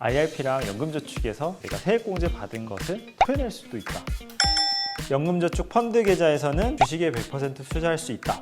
IRP랑 연금저축에서 내가 세액공제 받은 것을 토해낼 수도 있다. 연금저축 펀드 계좌에서는 주식에 100% 투자할 수 있다.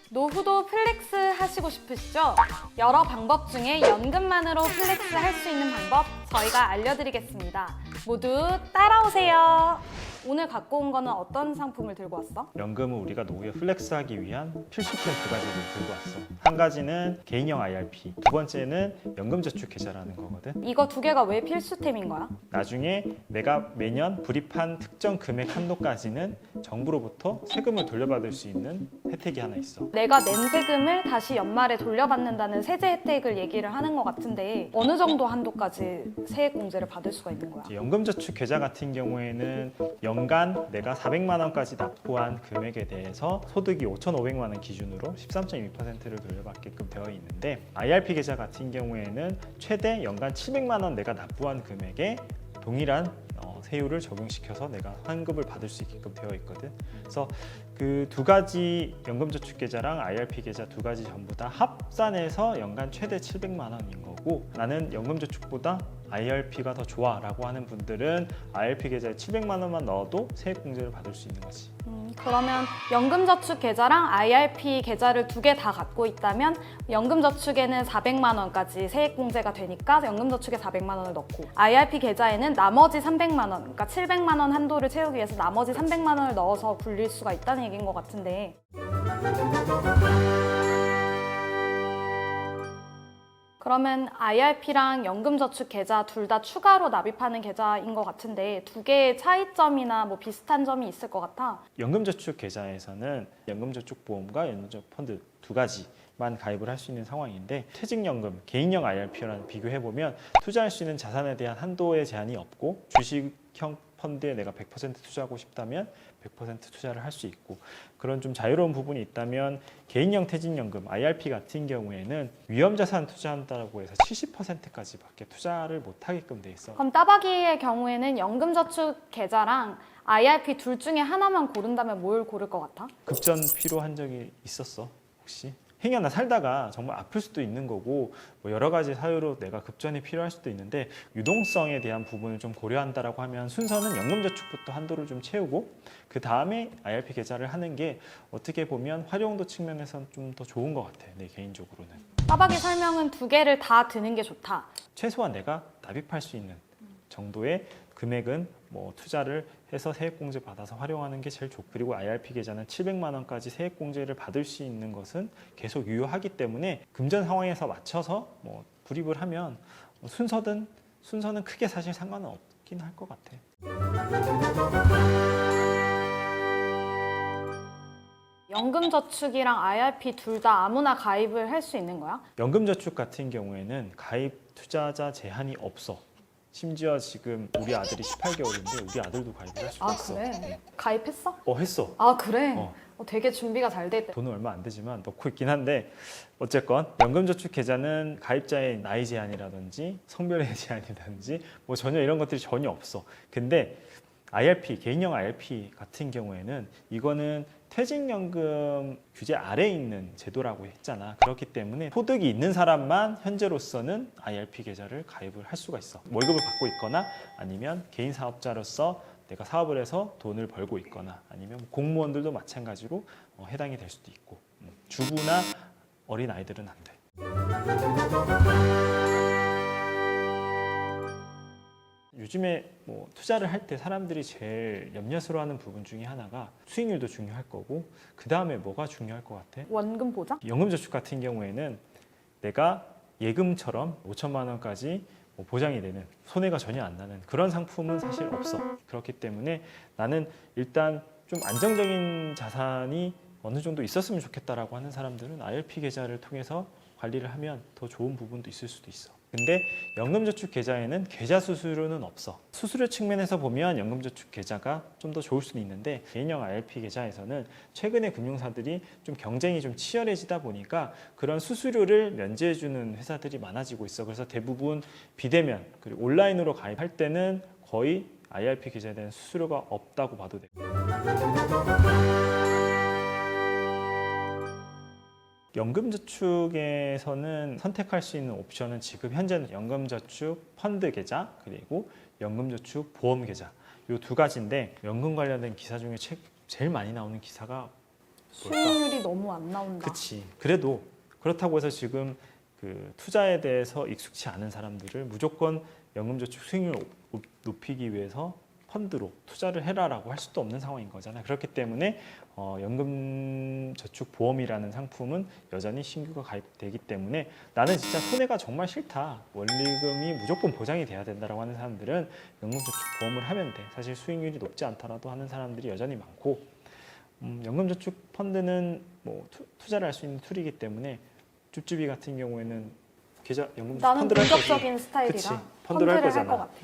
노후도 플렉스 하시고 싶으시죠? 여러 방법 중에 연금만으로 플렉스 할 수 있는 방법 저희가 알려드리겠습니다. 모두 따라오세요. 오늘 갖고 온 거는 어떤 상품을 들고 왔어? 연금은 우리가 노후에 플렉스하기 위한 필수템 두 가지를 들고 왔어. 한 가지는 개인형 IRP, 두 번째는 연금저축 계좌라는 거거든. 이거 두 개가 왜 필수템인 거야? 나중에 내가 매년 불입한 특정 금액 한도까지는 정부로부터 세금을 돌려받을 수 있는 혜택이 하나 있어. 내가 낸 세금을 다시 연말에 돌려받는다는 세제 혜택을 얘기를 하는 것 같은데 어느 정도 한도까지 세액공제를 받을 수가 있는 거야? 연금저축 계좌 같은 경우에는 연간 내가 400만 원까지 납부한 금액에 대해서 소득이 5,500만 원 기준으로 13.2%를 돌려받게끔 되어 있는데, IRP 계좌 같은 경우에는 최대 연간 700만 원 내가 납부한 금액에 동일한 세율을 적용시켜서 내가 환급을 받을 수 있게끔 되어 있거든. 그래서 그 두 가지 연금저축 계좌랑 IRP 계좌 두 가지 전부 다 합산해서 연간 최대 700만 원인 거고, 나는 연금저축보다 IRP가 더 좋아 라고 하는 분들은 IRP 계좌에 700만 원만 넣어도 세액공제를 받을 수 있는 거지. 그러면 연금저축 계좌랑 IRP 계좌를 두 개 다 갖고 있다면 연금저축에는 400만 원까지 세액공제가 되니까 연금저축에 400만 원을 넣고, IRP 계좌에는 나머지 300만 원, 그러니까 700만 원 한도를 채우기 위해서 나머지 300만 원을 넣어서 굴릴 수가 있다는 얘기인 것 같은데, 그러면 IRP랑 연금저축 계좌 둘 다 추가로 납입하는 계좌인 것 같은데 두 개의 차이점이나 뭐 비슷한 점이 있을 것 같아. 연금저축 계좌에서는 연금저축보험과 연금저축 펀드 두 가지만 가입을 할 수 있는 상황인데, 퇴직연금, 개인형 IRP랑 비교해보면 투자할 수 있는 자산에 대한 한도의 제한이 없고, 주식형 펀드에 내가 100% 투자하고 싶다면 100% 투자를 할 수 있고, 그런 좀 자유로운 부분이 있다면 개인형 퇴직연금 IRP 같은 경우에는 위험자산 투자한다고 해서 70%까지밖에 투자를 못하게끔 돼 있어. 그럼 따박이의 경우에는 연금저축 계좌랑 IRP 둘 중에 하나만 고른다면 뭘 고를 것 같아? 급전 필요한 적이 있었어 혹시? 행여나 살다가 정말 아플 수도 있는 거고, 뭐 여러 가지 사유로 내가 급전이 필요할 수도 있는데 유동성에 대한 부분을 좀 고려한다라고 하면 순서는 연금저축부터 한도를 좀 채우고 그 다음에 IRP 계좌를 하는 게 어떻게 보면 활용도 측면에서는 좀 더 좋은 것 같아, 내 개인적으로는. 따박이 설명은 두 개를 다 드는 게 좋다. 최소한 내가 납입할 수 있는 정도의 금액은 뭐 투자를 해서 세액공제 받아서 활용하는 게 제일 좋고, 그리고 IRP 계좌는 700만 원까지 세액공제를 받을 수 있는 것은 계속 유효하기 때문에 금전 상황에서 맞춰서 뭐 불입을 하면 순서는 크게 사실 상관은 없긴 할 것 같아. 연금저축이랑 IRP 둘 다 아무나 가입을 할 수 있는 거야? 연금저축 같은 경우에는 가입 투자자 제한이 없어. 심지어 지금 우리 아들이 18개월인데 우리 아들도 가입을 할 수가 아 있어. 그래? 가입했어? 했어. 아 그래? 어. 되게 준비가 잘 돼 있대. 돈은 얼마 안 되지만 넣고 있긴 한데, 어쨌건 연금저축 계좌는 가입자의 나이 제한이라든지 성별의 제한이라든지 뭐 전혀 이런 것들이 전혀 없어. 근데 IRP, 개인형 IRP 같은 경우에는 이거는 퇴직연금 규제 아래에 있는 제도라고 했잖아. 그렇기 때문에 소득이 있는 사람만 현재로서는 IRP 계좌를 가입을 할 수가 있어. 월급을 받고 있거나 아니면 개인 사업자로서 내가 사업을 해서 돈을 벌고 있거나 아니면 공무원들도 마찬가지로 해당이 될 수도 있고, 주부나 어린 아이들은 안 돼. 요즘에 뭐 투자를 할 때 사람들이 제일 염려스러워하는 부분 중에 하나가 수익률도 중요할 거고, 그 다음에 뭐가 중요할 것 같아? 원금 보장? 연금저축 같은 경우에는 내가 예금처럼 5천만 원까지 보장이 되는, 손해가 전혀 안 나는 그런 상품은 사실 없어. 그렇기 때문에 나는 일단 좀 안정적인 자산이 어느 정도 있었으면 좋겠다라고 하는 사람들은 IRP 계좌를 통해서 관리를 하면 더 좋은 부분도 있을 수도 있어. 근데 연금저축 계좌에는 계좌 수수료는 없어. 수수료 측면에서 보면 연금저축 계좌가 좀 더 좋을 수는 있는데, 개인형 IRP 계좌에서는 최근에 금융사들이 좀 경쟁이 좀 치열해지다 보니까 그런 수수료를 면제해주는 회사들이 많아지고 있어. 그래서 대부분 비대면 그리고 온라인으로 가입할 때는 거의 IRP 계좌에 대한 수수료가 없다고 봐도 돼. 연금저축에서는 선택할 수 있는 옵션은 지금 현재는 연금저축 펀드 계좌 그리고 연금저축 보험 계좌 이 두 가지인데 연금 관련된 기사 중에 제일 많이 나오는 기사가 수익률이 너무 안 나온다. 그치. 그래도 그렇다고 해서 지금 그 투자에 대해서 익숙치 않은 사람들을 무조건 연금저축 수익률 높이기 위해서 펀드로 투자를 해라라고 할 수도 없는 상황인 거잖아요. 그렇기 때문에 연금저축보험이라는 상품은 여전히 신규가 가입되기 때문에 나는 진짜 손해가 정말 싫다. 원리금이 무조건 보장이 돼야 된다라고 하는 사람들은 연금저축보험을 하면 돼. 사실 수익률이 높지 않더라도 하는 사람들이 여전히 많고 연금저축 펀드는 뭐 투자를 할 수 있는 툴이기 때문에 쭈쭈비 같은 경우에는 계좌 연금저축 나는 펀드를 할 거지. 공격적인 스타일이라 그치. 펀드를 할 할 거잖아. 것 같아.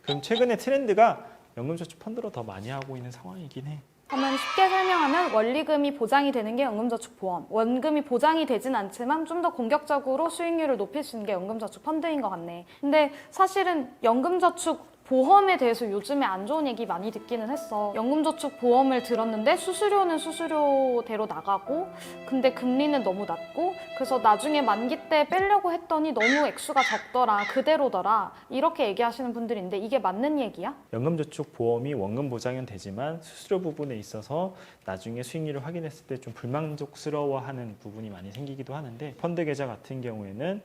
그럼 최근에 트렌드가 연금저축 펀드로 더 많이 하고 있는 상황이긴 해. 그러면 쉽게 설명하면 원리금이 보장이 되는 게 연금저축보험, 원금이 보장이 되진 않지만 좀 더 공격적으로 수익률을 높일 수 있는 게 연금저축 펀드인 것 같네. 근데 사실은 연금저축 보험에 대해서 요즘에 안 좋은 얘기 많이 듣기는 했어. 연금저축 보험을 들었는데 수수료는 수수료대로 나가고 근데 금리는 너무 낮고 그래서 나중에 만기 때 빼려고 했더니 너무 액수가 적더라, 그대로더라 이렇게 얘기하시는 분들이 있는데 이게 맞는 얘기야? 연금저축 보험이 원금 보장은 되지만 수수료 부분에 있어서 나중에 수익률을 확인했을 때 좀 불만족스러워하는 부분이 많이 생기기도 하는데 펀드 계좌 같은 경우에는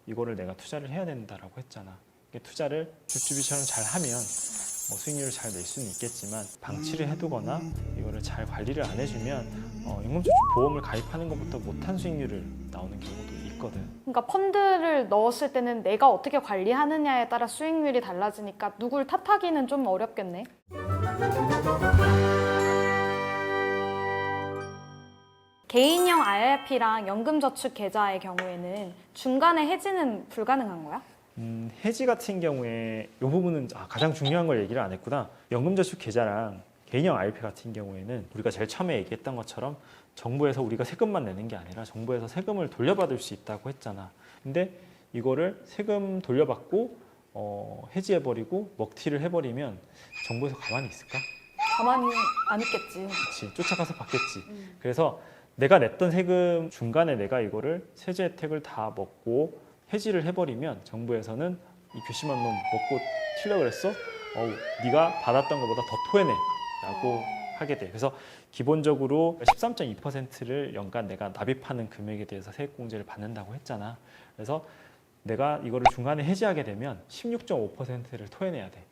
이거를 내가 투자를 해야 된다라고 했잖아. 투자를 쭈쭈비처럼 잘 하면 뭐 수익률을 잘 낼 수는 있겠지만 방치를 해두거나 이거를 잘 관리를 안 해주면 연금저축 보험을 가입하는 것부터 못한 수익률을 나오는 경우도 있거든. 그러니까 펀드를 넣었을 때는 내가 어떻게 관리하느냐에 따라 수익률이 달라지니까 누굴 탓하기는 좀 어렵겠네. 개인형 IRP랑 연금저축 계좌의 경우에는 중간에 해지는 불가능한 거야? 해지 같은 경우에 이 부분은 가장 중요한 걸 얘기를 안 했구나. 연금저축 계좌랑 개인형 IRP 같은 경우에는 우리가 제일 처음에 얘기했던 것처럼 정부에서 우리가 세금만 내는 게 아니라 정부에서 세금을 돌려받을 수 있다고 했잖아. 근데 이거를 세금 돌려받고 해지해버리고 먹튀를 해버리면 정부에서 가만히 있을까? 가만히 안 있겠지. 그렇지. 쫓아가서 받겠지. 그래서 내가 냈던 세금 중간에 내가 이거를 세제 혜택을 다 먹고 해지를 해버리면 정부에서는 이 괘씸한 놈 먹고 튀려고 그랬어? 네가 받았던 것보다 더 토해내 라고 하게 돼. 그래서 기본적으로 13.2%를 연간 내가 납입하는 금액에 대해서 세액공제를 받는다고 했잖아. 그래서 내가 이거를 중간에 해지하게 되면 16.5%를 토해내야 돼.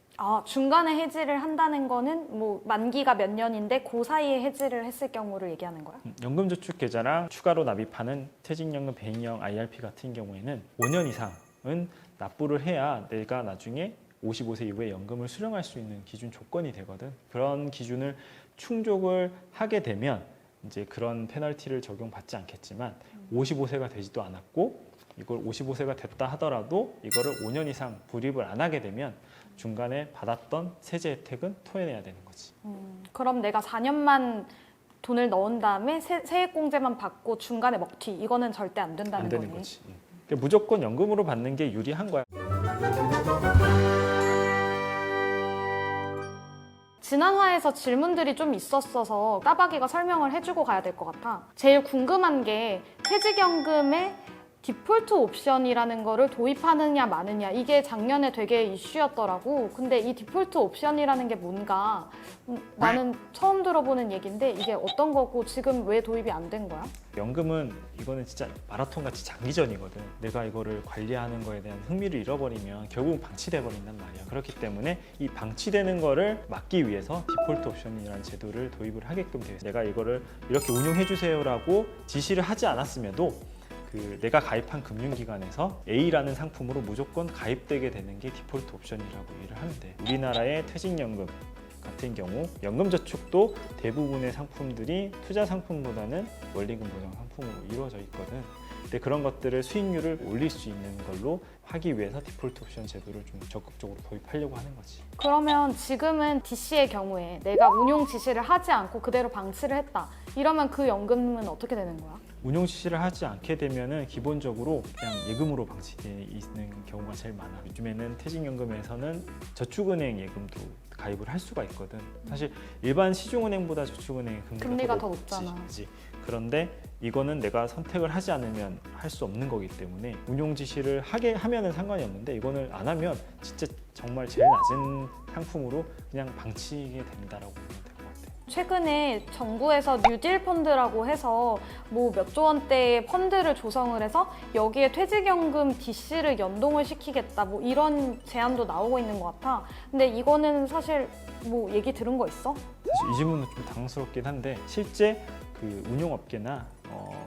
중간에 해지를 한다는 거는 뭐 만기가 몇 년인데 그 사이에 해지를 했을 경우를 얘기하는 거야? 연금저축 계좌랑 추가로 납입하는 퇴직연금 배인형 IRP 같은 경우에는 5년 이상은 납부를 해야 내가 나중에 55세 이후에 연금을 수령할 수 있는 기준 조건이 되거든. 그런 기준을 충족을 하게 되면 이제 그런 페널티를 적용받지 않겠지만 55세가 되지도 않았고 이걸 55세가 됐다 하더라도 이거를 5년 이상 불입을 안 하게 되면 중간에 받았던 세제 혜택은 토해내야 되는 거지. 그럼 내가 4년만 돈을 넣은 다음에 세액공제만 받고 중간에 먹튀 이거는 절대 안 된다는 안 되는 거네. 거지. 그러니까 무조건 연금으로 받는 게 유리한 거야. 지난 화에서 질문들이 좀 있었어서 따박이가 설명을 해주고 가야 될 것 같아. 제일 궁금한 게 퇴직연금의 디폴트 옵션이라는 거를 도입하느냐 마느냐 이게 작년에 되게 이슈였더라고. 근데 이 디폴트 옵션이라는 게 뭔가 나는 처음 들어보는 얘기인데 이게 어떤 거고 지금 왜 도입이 안 된 거야? 연금은 이거는 진짜 마라톤 같이 장기전이거든. 내가 이거를 관리하는 거에 대한 흥미를 잃어버리면 결국 방치돼 버린단 말이야. 그렇기 때문에 이 방치되는 거를 막기 위해서 디폴트 옵션이라는 제도를 도입을 하게끔 돼 있어. 내가 이거를 이렇게 운용해 주세요라고 지시를 하지 않았음에도 내가 가입한 금융기관에서 A라는 상품으로 무조건 가입되게 되는 게 디폴트 옵션이라고 얘기를 하는데 우리나라의 퇴직연금 같은 경우 연금저축도 대부분의 상품들이 투자 상품보다는 원리금 보장 상품으로 이루어져 있거든. 근데 그런 것들을 수익률을 올릴 수 있는 걸로 하기 위해서 디폴트 옵션 제도를 좀 적극적으로 도입하려고 하는 거지. 그러면 지금은 DC의 경우에 내가 운용 지시를 하지 않고 그대로 방치를 했다. 이러면 그 연금은 어떻게 되는 거야? 운용 지시를 하지 않게 되면은 기본적으로 그냥 예금으로 방치되어 있는 경우가 제일 많아. 요즘에는 퇴직연금에서는 저축은행 예금도 가입을 할 수가 있거든. 사실 일반 시중은행보다 저축은행의 금리가 더 높잖아. 그치? 그런데 이거는 내가 선택을 하지 않으면 할 수 없는 거기 때문에 운용 지시를 하게 하면은 상관이 없는데 이거는 안 하면 진짜 정말 제일 낮은 상품으로 그냥 방치게 된다라고 보면 될 것 같아요. 최근에 정부에서 뉴딜 펀드라고 해서 뭐 몇 조 원대의 펀드를 조성을 해서 여기에 퇴직연금 DC를 연동을 시키겠다 뭐 이런 제안도 나오고 있는 것 같아. 근데 이거는 사실 뭐 얘기 들은 거 있어? 사실 이 질문은 좀 당스럽긴 한데 실제 그 운용업계나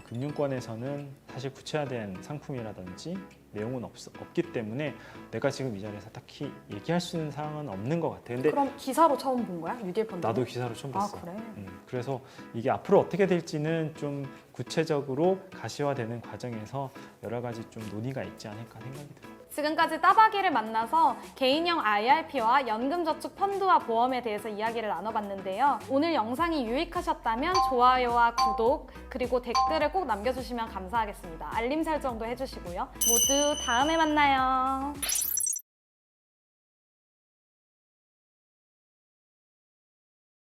금융권에서는 사실 구체화된 상품이라든지 내용은 없기 때문에 내가 지금 이 자리에서 딱히 얘기할 수 있는 사항은 없는 것 같아. 근데 그럼 기사로 처음 본 거야? 뉴딜 펀드? 나도 기사로 처음 봤어. 아 그래? 그래서 이게 앞으로 어떻게 될지는 좀 구체적으로 가시화되는 과정에서 여러 가지 좀 논의가 있지 않을까 생각이 들어요. 지금까지 따박이를 만나서 개인형 IRP와 연금저축 펀드와 보험에 대해서 이야기를 나눠봤는데요. 오늘 영상이 유익하셨다면 좋아요와 구독 그리고 댓글을 꼭 남겨주시면 감사하겠습니다. 알림 설정도 해주시고요. 모두 다음에 만나요.